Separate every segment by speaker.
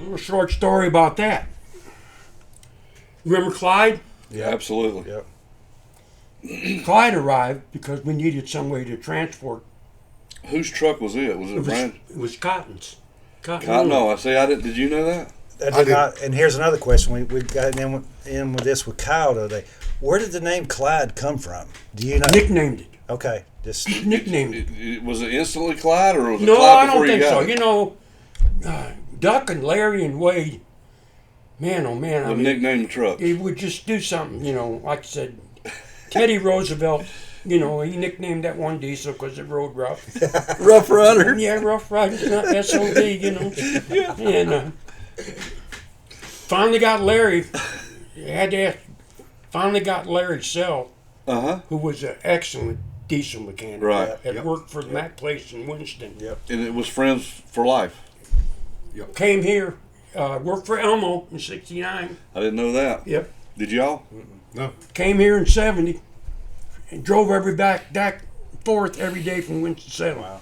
Speaker 1: little short story about that. Remember Clyde?
Speaker 2: Yeah, absolutely.
Speaker 3: Yep.
Speaker 1: Clyde arrived because we needed some way to transport.
Speaker 2: Whose truck was it? Was it Brian?
Speaker 1: It was Cotton's.
Speaker 2: Cotton? No, I say I didn't. Did you know that?
Speaker 3: I did not. And here's another question. We got in with this with Kyle today. Where did the name Clyde come from? Do you know?
Speaker 1: Nicknamed it.
Speaker 3: Okay, just
Speaker 1: Nicknamed it.
Speaker 2: Was it instantly Clyde, or was it
Speaker 1: No,
Speaker 2: Clyde
Speaker 1: I
Speaker 2: before
Speaker 1: don't think
Speaker 2: you
Speaker 1: so.
Speaker 2: got it?
Speaker 1: You know, Duck and Larry and Wade, man, oh man. I mean,
Speaker 2: nickname the truck.
Speaker 1: he would just do something, you know, like I said, Teddy Roosevelt, you know, he nicknamed that one diesel because it rode rough.
Speaker 3: Rough Runner.
Speaker 1: Yeah, Rough Rider, not SOD, you know. And finally got Larry, finally got Larry Sell, who was an excellent diesel mechanic.
Speaker 2: Right.
Speaker 1: Had worked for the Mac place in Winston.
Speaker 3: Yep.
Speaker 2: And it was friends for life.
Speaker 3: Yep.
Speaker 1: Came here, worked for Elmo in '69.
Speaker 2: I didn't know that.
Speaker 1: Yep.
Speaker 2: Did y'all?
Speaker 3: No.
Speaker 1: Came here in '70 and drove back and forth every day from Winston-Salem.
Speaker 3: Wow.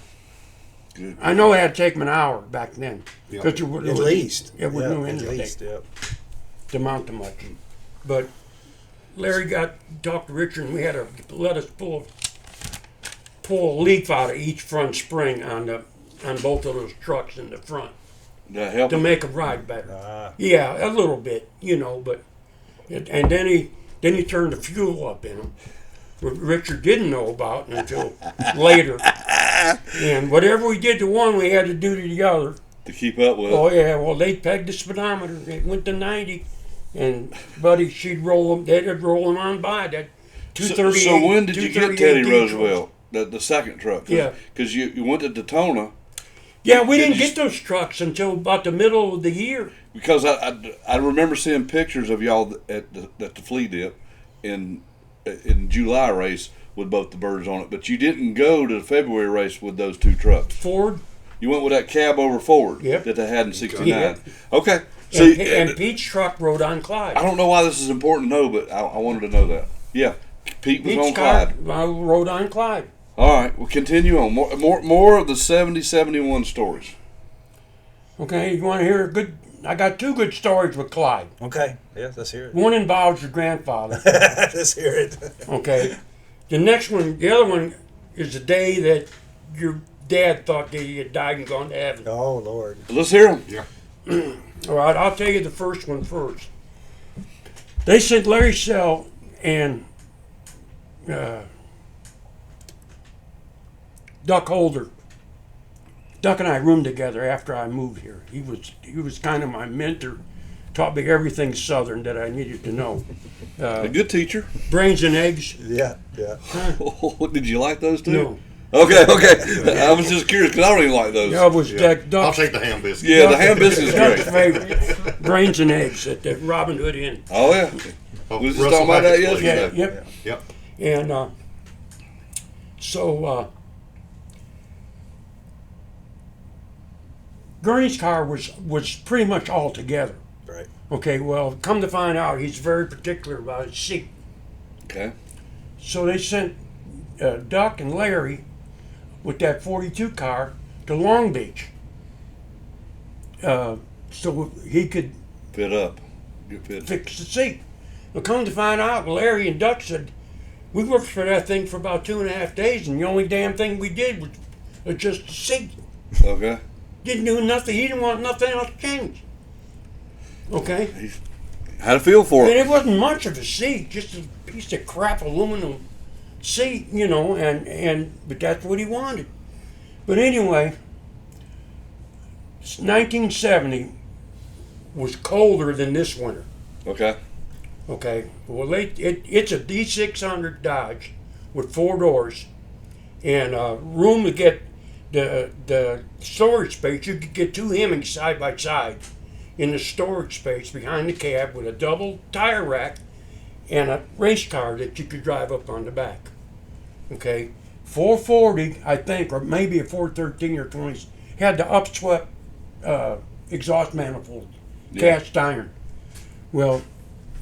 Speaker 2: Good.
Speaker 1: I know it had to take him an hour back then.
Speaker 3: Yep.
Speaker 1: Because it would,
Speaker 3: At least.
Speaker 1: It would no
Speaker 3: At
Speaker 1: interstate
Speaker 3: least, yep.
Speaker 1: to mount to much. But Larry talked to Richard, and we had to let us pull a leaf out of each front spring on both of those trucks in the front
Speaker 2: Did that help?
Speaker 1: to make them ride better.
Speaker 3: Ah.
Speaker 1: Yeah, a little bit, you know, but and then he turned the fuel up in them, what Richard didn't know about until later. And whatever we did to one, we had to do to the other.
Speaker 2: To keep up with
Speaker 1: Oh
Speaker 2: it.
Speaker 1: yeah, well they pegged the speedometer. It went to 90, and buddy, they'd roll them on by that 238.
Speaker 2: So when did you get
Speaker 1: 238
Speaker 2: Teddy
Speaker 1: diesel.
Speaker 2: Roosevelt, the second truck?
Speaker 1: Yeah.
Speaker 2: Because you went to Daytona.
Speaker 1: Yeah, we
Speaker 2: Did
Speaker 1: didn't
Speaker 2: you-
Speaker 1: get those trucks until about the middle of the year.
Speaker 2: Because I remember seeing pictures of y'all at the flea dip in July race with both the birds on it, but you didn't go to the February race with those two trucks.
Speaker 1: Ford.
Speaker 2: You went with that cab over Ford
Speaker 1: Yep.
Speaker 2: that they had in '69.
Speaker 1: Yep.
Speaker 2: Okay. See,
Speaker 1: And Pete's truck rode on Clyde.
Speaker 2: I don't know why this is important to know, but I wanted to know that. Yeah, Pete was
Speaker 1: Pete's
Speaker 2: on
Speaker 1: car
Speaker 2: Clyde.
Speaker 1: rode on Clyde.
Speaker 2: All right, we'll continue on. More of the 70-71 stories.
Speaker 1: Okay, you want to hear a good? I got two good stories with Clyde.
Speaker 3: Okay. Yeah, let's hear it.
Speaker 1: One involves your grandfather.
Speaker 3: Let's hear it.
Speaker 1: Okay. The next one, the other one, is the day that your dad thought that he had died and gone to heaven.
Speaker 3: Oh, Lord.
Speaker 2: Let's hear them.
Speaker 3: Yeah.
Speaker 1: All right, I'll tell you the first one first. They sent Larry Sell and Duck Holder. Duck and I roomed together after I moved here. He was kind of my mentor, taught me everything Southern that I needed to know.
Speaker 2: A good teacher.
Speaker 1: Brains and eggs.
Speaker 3: Yeah, yeah.
Speaker 2: Did you like those two?
Speaker 1: No.
Speaker 2: Okay. I was just curious because I don't even like those.
Speaker 1: That was
Speaker 4: Yeah. I'll
Speaker 1: Duck's,
Speaker 4: take the ham biscuit.
Speaker 2: Yeah, the ham biscuit is
Speaker 1: Duck's
Speaker 2: great.
Speaker 1: favorite. Brains and eggs at the Robin Hood Inn.
Speaker 2: Oh yeah.
Speaker 4: Oh,
Speaker 2: We was just
Speaker 4: Russell
Speaker 2: talking about that
Speaker 4: Hackett's place.
Speaker 2: yesterday.
Speaker 1: Yep.
Speaker 4: Yep.
Speaker 1: And so Gurney's car was pretty much all together.
Speaker 3: Right.
Speaker 1: Okay, well, come to find out, he's very particular about his seat.
Speaker 2: Okay.
Speaker 1: So they sent Duck and Larry with that 42 car to Long Beach, so he could
Speaker 2: Fit up. Get fit.
Speaker 1: fix the seat. Well, come to find out, Larry and Duck said, we worked for that thing for about 2.5 days, and the only damn thing we did was adjust the seat.
Speaker 2: Okay.
Speaker 1: Didn't do nothing. He didn't want nothing else changed. Okay?
Speaker 2: Had a feel for
Speaker 1: And
Speaker 2: it.
Speaker 1: it wasn't much of a seat, just a piece of crap aluminum seat, you know, but that's what he wanted. But anyway, 1970 was colder than this winter.
Speaker 2: Okay.
Speaker 1: Okay, well, it's a D600 Dodge with 4 doors and room to get the storage space. You could get 2 Hemmings side by side in the storage space behind the cab with a double tire rack and a race car that you could drive up on the back. Okay, 440, I think, or maybe a 413 or 20s, had the upswept exhaust manifold, cast iron. Well,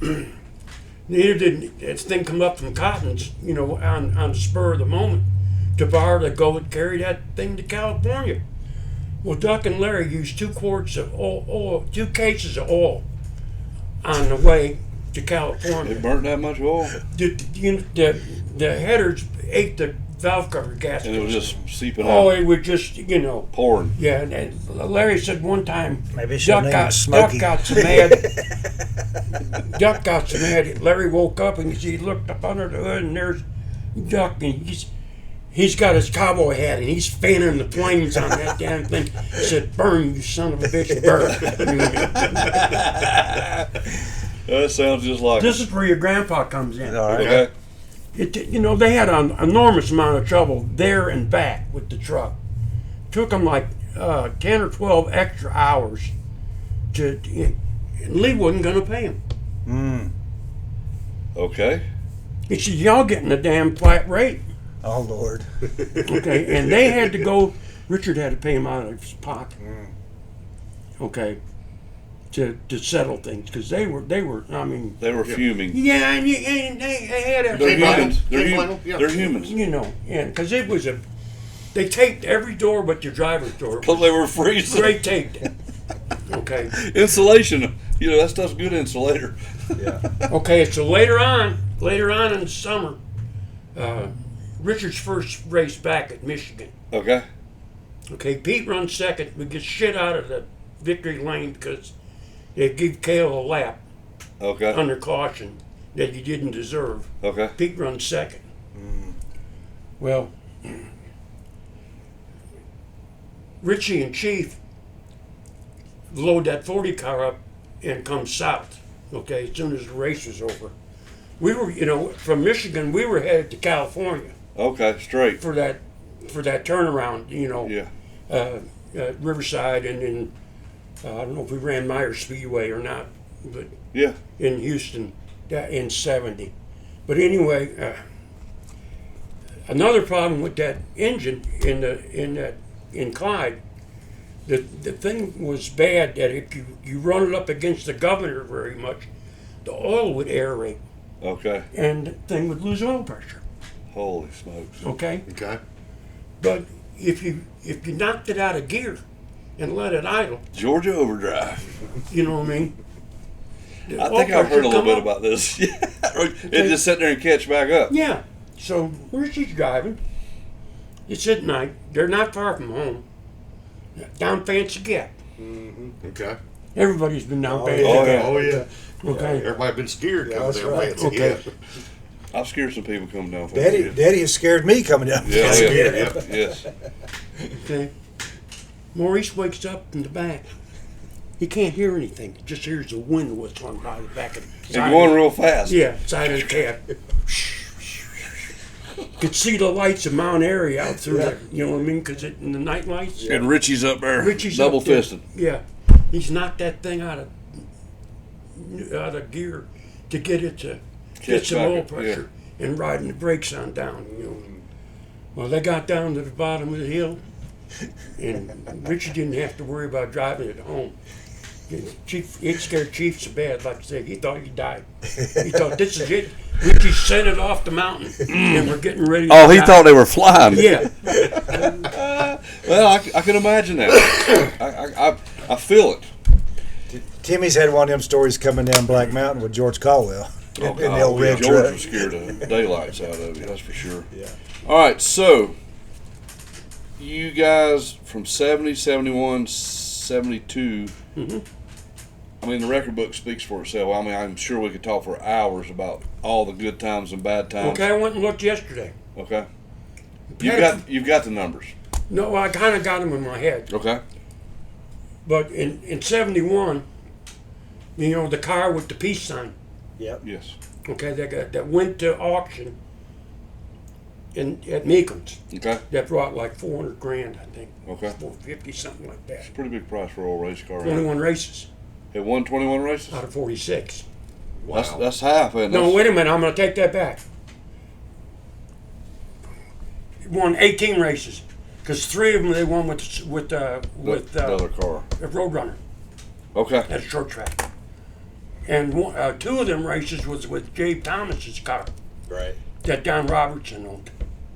Speaker 1: neither did this thing come up from Cotton's, you know, on the spur of the moment to borrow to go and carry that thing to California. Well, Duck and Larry used 2 quarts of oil, 2 cases of oil on the way to California.
Speaker 2: It burnt that much oil,
Speaker 1: The headers ate the valve cover gasket.
Speaker 2: and it was just seeping
Speaker 1: Oh,
Speaker 2: out,
Speaker 1: it was just,
Speaker 2: pouring.
Speaker 1: yeah. And Larry said one time,
Speaker 3: Maybe it
Speaker 1: Duck
Speaker 3: should name it
Speaker 1: got
Speaker 3: Smokey.
Speaker 1: so mad. Duck got so mad. Larry woke up and he looked up under the hood, and there's Duck, and he's got his cowboy hat, and he's fanning the flames on that damn thing. He said, "Burn, you son of a bitch, burn."
Speaker 2: That sounds just like
Speaker 1: This is where your grandpa comes in.
Speaker 3: All right.
Speaker 2: okay.
Speaker 1: They had an enormous amount of trouble there and back with the truck. Took them like 10 or 12 extra hours and Lee wasn't going to pay him.
Speaker 2: Okay.
Speaker 1: He said, "Y'all getting a damn flat rate."
Speaker 3: Oh Lord.
Speaker 1: Okay, and they had to go. Richard had to pay him out of his pocket. Okay, to settle things because they were. I mean,
Speaker 2: They were fuming.
Speaker 1: yeah, and they had a.
Speaker 2: They're humans.
Speaker 4: Can't blame them. Yeah.
Speaker 2: They're humans.
Speaker 1: And because it was they taped every door but your driver's door.
Speaker 2: Because they were freezing.
Speaker 1: Great taped it. Okay.
Speaker 2: Insulation. That stuff's good insulator.
Speaker 3: Yeah.
Speaker 1: Okay, so later on in the summer, Richard's first race back at Michigan.
Speaker 2: Okay.
Speaker 1: Okay, Pete runs second. We get shit out of the victory lane because they give Cale a lap
Speaker 2: Okay.
Speaker 1: under caution that he didn't deserve.
Speaker 2: Okay.
Speaker 1: Pete runs second. Well, Richie and Chief load that 40 car up and come south, okay, as soon as the race was over. We were, from Michigan, we were headed to California
Speaker 2: Okay. Straight.
Speaker 1: for that turnaround,
Speaker 2: Yeah.
Speaker 1: Riverside, and then I don't know if we ran Myers Speedway or not, but
Speaker 2: Yeah.
Speaker 1: in Houston in 70. But anyway, another problem with that engine in Clyde, the thing was bad that if you run it up against the governor very much, the oil would aerate
Speaker 2: Okay.
Speaker 1: and the thing would lose oil pressure.
Speaker 2: Holy smokes.
Speaker 1: Okay,
Speaker 4: Okay.
Speaker 1: but if you knocked it out of gear and let it idle,
Speaker 2: Georgia overdrive.
Speaker 1: you know what I mean? The
Speaker 2: I
Speaker 1: oil
Speaker 2: think I've
Speaker 1: pressure
Speaker 2: heard a little
Speaker 1: come
Speaker 2: bit
Speaker 1: up.
Speaker 2: about this. Yeah. It just sit there and catch back up.
Speaker 1: Yeah. So Richie's driving. It's at night. They're not far from home. Down Fancy Gap.
Speaker 4: Okay.
Speaker 1: Everybody's been down
Speaker 3: Oh,
Speaker 1: Fancy
Speaker 3: yeah.
Speaker 1: Gap.
Speaker 4: Oh yeah.
Speaker 1: Okay.
Speaker 4: Everybody been scared
Speaker 3: Yeah,
Speaker 4: coming
Speaker 3: that's
Speaker 4: down
Speaker 3: right.
Speaker 4: Fancy.
Speaker 1: Okay.
Speaker 4: Yeah.
Speaker 2: I've scared some people coming down.
Speaker 3: Daddy has scared me coming down.
Speaker 2: Yeah.
Speaker 4: Scared,
Speaker 2: Yeah.
Speaker 4: yeah.
Speaker 2: Yes.
Speaker 1: Okay. Maurice wakes up in the back. He can't hear anything. He just hears the wind whistling by the back of the
Speaker 2: And going real fast.
Speaker 1: Yeah, side of the cab. Could see the lights of Mount Airy out through there. You know what I mean? Because in the night lights.
Speaker 2: And Richie's up there.
Speaker 1: Richie's
Speaker 2: double
Speaker 1: up there.
Speaker 2: fisted.
Speaker 1: Yeah, he's knocked that thing out of gear to get it to get
Speaker 2: Catch
Speaker 1: some
Speaker 2: back
Speaker 1: oil
Speaker 2: up,
Speaker 1: pressure and riding the brakes on down. Well, they got down to the bottom of the hill, and Richie didn't have to worry about driving it home. Chief, it scared Chief so bad, like I said, he thought he died. He thought, this is it. Richie sent it off the mountain, and we're getting ready to
Speaker 2: Oh, he
Speaker 1: die.
Speaker 2: thought they were flying.
Speaker 1: Yeah.
Speaker 2: Well, I can imagine that. I feel it.
Speaker 3: Timmy's had one of them stories coming down Black Mountain with George Caldwell in the old red
Speaker 2: George
Speaker 3: truck.
Speaker 2: was scared the daylights out of you, that's for sure.
Speaker 3: Yeah.
Speaker 2: All right, so you guys from 70, 71, 72, I mean, the record book speaks for itself. I mean, I'm sure we could talk for hours about all the good times and bad times.
Speaker 1: Okay, I went and looked yesterday.
Speaker 2: Okay.
Speaker 1: Yeah.
Speaker 2: You've got the numbers.
Speaker 1: No, I kind of got them in my head.
Speaker 2: Okay.
Speaker 1: But in 71, the car with the peace sign,
Speaker 3: Yep.
Speaker 2: Yes.
Speaker 1: okay, that went to auction at Meekins.
Speaker 2: Okay.
Speaker 1: That brought like 400 grand, I think.
Speaker 2: Okay.
Speaker 1: 450, something like that.
Speaker 2: Pretty big price for an old race car. Right?
Speaker 1: 21 races
Speaker 2: It won 21 races.
Speaker 1: out of 46.
Speaker 4: Wow.
Speaker 2: That's half. Isn't
Speaker 1: No,
Speaker 2: it?
Speaker 1: wait a minute, I'm going to take that back. It won 18 races, because 3 of them they won with
Speaker 2: the other car.
Speaker 1: a Roadrunner
Speaker 2: Okay.
Speaker 1: at a short track. And 2 of them races was with Dave Thomas's car
Speaker 3: Right.
Speaker 1: that Don Robertson owned.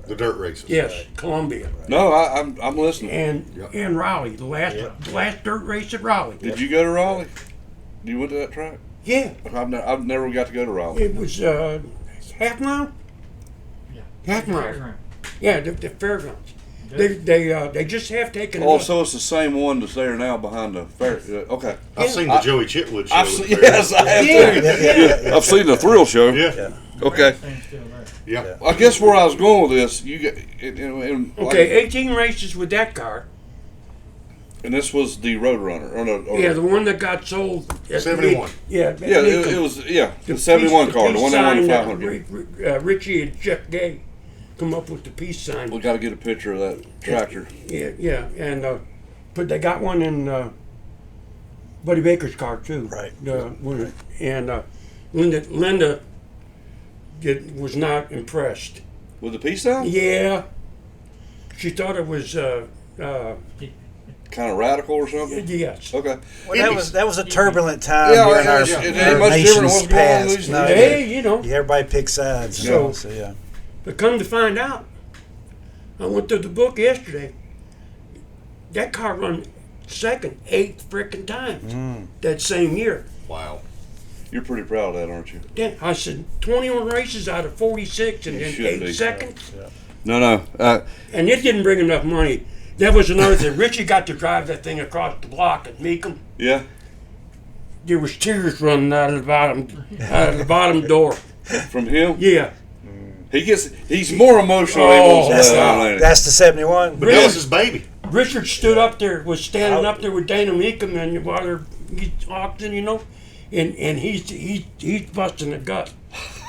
Speaker 4: The dirt races.
Speaker 1: Yes, Columbia.
Speaker 2: No, I'm listening.
Speaker 1: And Raleigh, the last dirt race at Raleigh.
Speaker 2: Did you go to Raleigh? You went to that track?
Speaker 1: Yeah,
Speaker 2: I've never got to go to Raleigh.
Speaker 1: it was half mile.
Speaker 5: Yeah.
Speaker 1: Half mile.
Speaker 5: Fairground.
Speaker 1: Yeah, the fairgrounds. They just have taken.
Speaker 2: Oh,
Speaker 1: it up.
Speaker 2: so it's the same one that's there now behind the fair. Okay.
Speaker 4: I've seen the Joey Chitwood show.
Speaker 2: Yes, I have too.
Speaker 1: Yeah.
Speaker 2: I've seen the thrill show.
Speaker 4: Yeah.
Speaker 2: Okay.
Speaker 5: Grandstand's still there.
Speaker 4: Yeah.
Speaker 2: I guess where I was going with this, you get, and
Speaker 1: Okay, 18 races with that car.
Speaker 2: and this was the Roadrunner, or no? Or,
Speaker 1: Yeah, the one that got sold. At
Speaker 4: 71.
Speaker 1: Yeah, at
Speaker 2: yeah,
Speaker 1: Meekum.
Speaker 2: it was the
Speaker 1: The
Speaker 2: 71
Speaker 1: peace-
Speaker 2: car, the
Speaker 1: peace
Speaker 2: one that won the
Speaker 1: sign
Speaker 2: 500.
Speaker 1: Richie and Jeff Gay come up with the peace sign.
Speaker 2: We got to get a picture of that tractor.
Speaker 1: Yeah, and but they got one in Buddy Baker's car too.
Speaker 3: Right.
Speaker 1: And Linda was not impressed.
Speaker 2: With the peace sign?
Speaker 1: Yeah, she thought it was
Speaker 2: Kind of radical or something?
Speaker 1: yes.
Speaker 2: Okay.
Speaker 3: Well, that was a turbulent time
Speaker 2: Yeah,
Speaker 3: during our,
Speaker 2: it
Speaker 3: our
Speaker 2: ain't much different than what's
Speaker 3: nation's
Speaker 2: going on
Speaker 3: past.
Speaker 2: these
Speaker 3: No,
Speaker 2: days.
Speaker 1: Hey, you know.
Speaker 3: everybody picks sides. You
Speaker 1: So-
Speaker 3: know, so yeah.
Speaker 1: But come to find out, I went through the book yesterday. That car run second 8 frickin' times that same year.
Speaker 4: Wow.
Speaker 2: You're pretty proud of that, aren't you?
Speaker 1: Yeah, I said 21 races out of 46 and
Speaker 2: You
Speaker 1: then
Speaker 2: should
Speaker 1: 8
Speaker 2: be.
Speaker 1: seconds.
Speaker 2: No.
Speaker 1: And it didn't bring enough money. That was another thing. Richie got to drive that thing across the block at Meekum.
Speaker 2: Yeah.
Speaker 1: There was tears running out of the bottom door.
Speaker 2: From him?
Speaker 1: Yeah.
Speaker 2: He's more emotional than he wants to
Speaker 3: That's,
Speaker 2: let on, ain't he?
Speaker 3: that's the 71.
Speaker 4: But that was his baby.
Speaker 1: Richard stood up there, was standing up there with Dana Meekum and while they're auctioning, you know, and he's busting a gut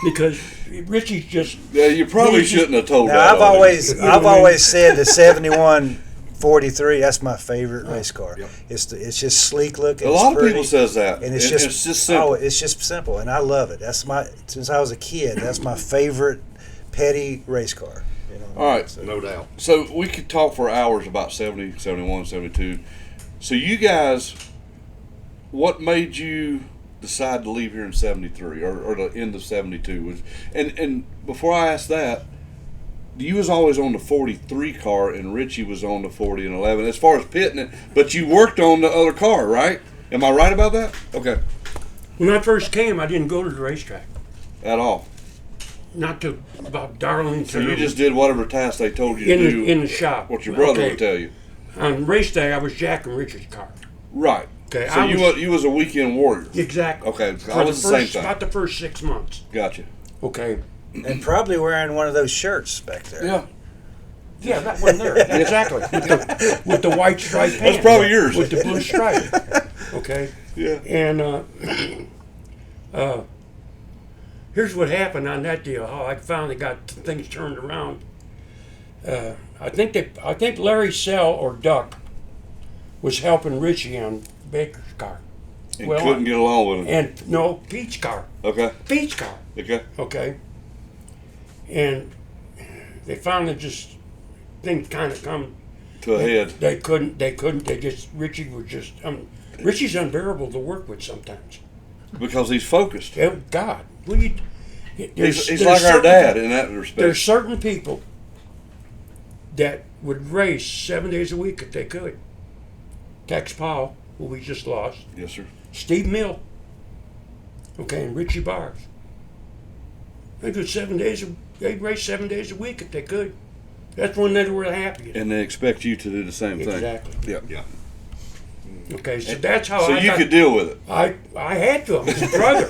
Speaker 1: because Richie's just.
Speaker 2: Yeah, you probably
Speaker 1: He's just-
Speaker 2: shouldn't have told
Speaker 3: Now,
Speaker 2: that. on him.
Speaker 3: I've always said the 71 43. That's my favorite race car.
Speaker 4: Yep.
Speaker 3: It's just sleek looking.
Speaker 2: A
Speaker 3: it's
Speaker 2: lot of
Speaker 3: pretty,
Speaker 2: people says that.
Speaker 3: and it's just
Speaker 2: simple.
Speaker 3: Oh, it's just simple, and I love it. That's since I was a kid. That's my favorite petty race car. You know.
Speaker 2: All right.
Speaker 3: So,
Speaker 4: No doubt.
Speaker 2: So we could talk for hours about 70, 71, 72. So you guys, what made you decide to leave here in 73 or the end of 72? And before I ask that, you was always on the 43 car and Richie was on the 40 and 11 as far as pitting it, but you worked on the other car, right? Am I right about that? Okay.
Speaker 1: When I first came, I didn't go to the racetrack.
Speaker 2: At all.
Speaker 1: Not to about Darlington.
Speaker 2: So you just did whatever task they told you to do.
Speaker 1: in the shop.
Speaker 2: What your brother
Speaker 1: Okay.
Speaker 2: would tell you.
Speaker 1: On race day, I was jacking Richard's car.
Speaker 2: Right.
Speaker 1: Okay,
Speaker 2: So you was a weekend warrior.
Speaker 1: Exactly.
Speaker 2: Okay,
Speaker 1: For
Speaker 2: I was the same thing.
Speaker 1: About the first 6 months.
Speaker 2: Gotcha.
Speaker 1: Okay.
Speaker 3: and probably wearing one of those shirts back there.
Speaker 2: Yeah.
Speaker 1: Yeah, that one there. Exactly. With the white stripe pants.
Speaker 2: That's probably yours.
Speaker 1: With the blue stripe. Okay.
Speaker 2: Yeah.
Speaker 1: And here's what happened on that deal. How I finally got things turned around. I think Larry Sell or Duck was helping Richie on Baker's car.
Speaker 2: And couldn't get along with him.
Speaker 1: And no, Pete's car.
Speaker 2: Okay.
Speaker 1: Pete's car.
Speaker 2: Okay.
Speaker 1: Okay. And they finally just things kind of come.
Speaker 2: To a head.
Speaker 1: They couldn't. Richie was just. Richie's unbearable to work with sometimes.
Speaker 2: Because he's focused.
Speaker 1: Oh God,
Speaker 2: He's like our dad in that respect.
Speaker 1: There's certain people that would race 7 days a week if they could. Tex Powell, who we just lost.
Speaker 2: Yes, sir.
Speaker 1: Steve Mill. Okay, and Richie Barsz. They do 7 days. They'd race 7 days a week if they could. That's when they were the happiest.
Speaker 2: And they expect you to do the same thing.
Speaker 1: Exactly.
Speaker 2: Yeah.
Speaker 4: Yeah.
Speaker 1: Okay, so that's how
Speaker 2: So
Speaker 1: I
Speaker 2: you
Speaker 1: got,
Speaker 2: could deal with it.
Speaker 1: I had to. I'm his brother.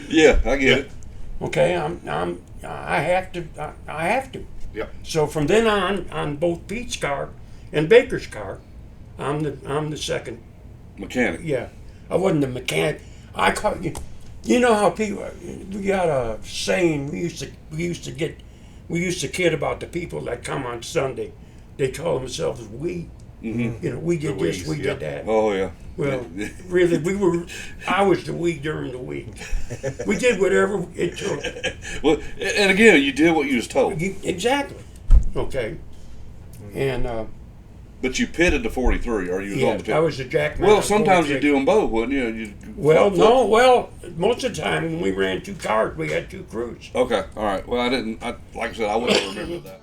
Speaker 2: Yeah, I get it.
Speaker 1: Okay, I have to. I have to.
Speaker 4: Yep.
Speaker 1: So from then on both Pete's car and Baker's car, I'm the second.
Speaker 2: Mechanic.
Speaker 1: Yeah, I wasn't the mechanic. I call you. You know how people. We got a saying. We used to kid about the people that come on Sunday. They call themselves we.
Speaker 2: Mm-hmm.
Speaker 1: You know, we did
Speaker 4: The
Speaker 1: this,
Speaker 4: we's,
Speaker 1: we
Speaker 4: yeah.
Speaker 1: did that.
Speaker 2: Oh, yeah.
Speaker 1: Well, really, I was the we during the week. We did whatever it took.
Speaker 2: Well, and again, you did what you was told.
Speaker 1: Exactly. Okay. And
Speaker 2: But you pitted the 43, or you was on the pit?
Speaker 1: I was a jackman.
Speaker 2: Well,
Speaker 1: on
Speaker 2: sometimes
Speaker 1: 43.
Speaker 2: you do them both, wouldn't you? You
Speaker 1: Well,
Speaker 2: flip-
Speaker 1: no. Well, most of the time when we ran 2 cars, we had 2 crews.
Speaker 2: Okay, all right. Well, I didn't. Like I said, I wouldn't have remembered that.